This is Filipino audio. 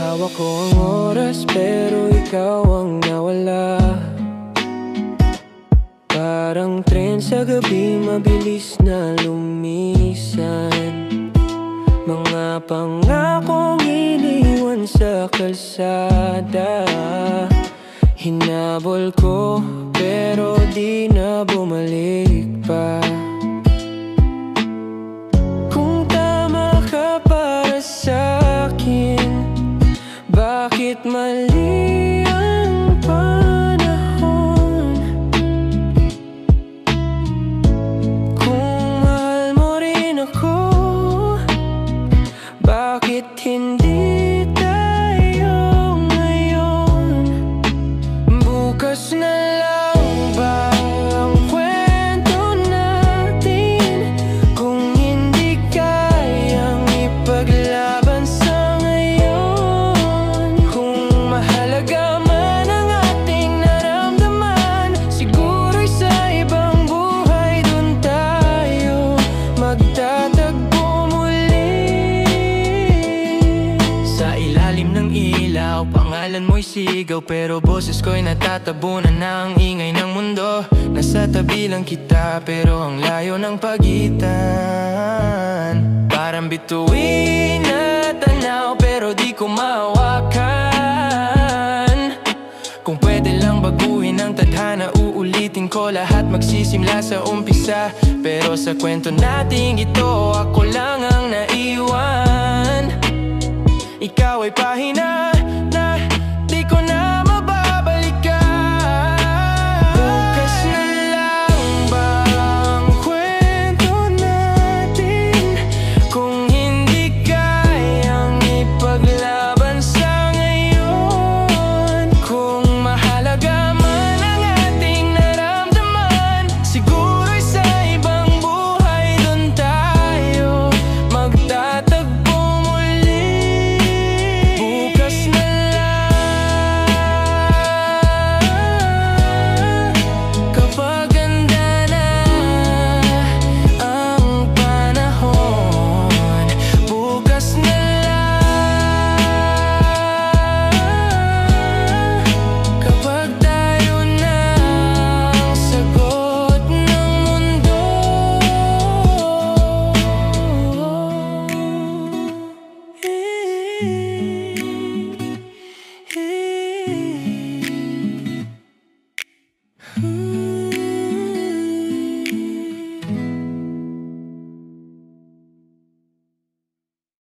hawak ko ang oras pero ikaw ang nawala. Parang tren sa gabi, mabilis na lumisan. Mga pangakong iniwan sa kalsada, hinabol ko pero di na bumalik pa. Kung tama ka para sa'kin, bakit mali ang panahon? Kung mahal mo rin ako, bakit hindi tayo ngayon? Bukas na lang ba ang kwento natin? Kung hindi kayang ipaglaban sa ngayon, kung mahalaga man ang ating naramdaman, siguro'y sa ibang buhay dun tayo magtatagpo muli. Sa ilalim ng ilaw, pangalan mo'y sigaw, pero boses ko'y natatabunan na ang ingay ng mundo. Nasa tabi lang kita pero ang layo ng pagitan. Parang bituin na tanaw pero di ko mahawakan. Kung pwede lang baguhin ang tadhana, uulitin ko lahat, magsisimula sa umpisa. Pero sa kwento nating ito, ako lang ang naiwan. Ikaw ay pahina na di ko na mababalikan. Bukas na lang ba ang kwento natin? Kung hindi kayang ipaglaban sa ngayon, kung mahalaga man ang ating naramdaman, siguro'y sa ibang buhay dun tayo magtatagpo muli. Bukas na lang, kapag ganda na ang panahon. Bukas na lang, kapag tayo na ang sagot ng mundo.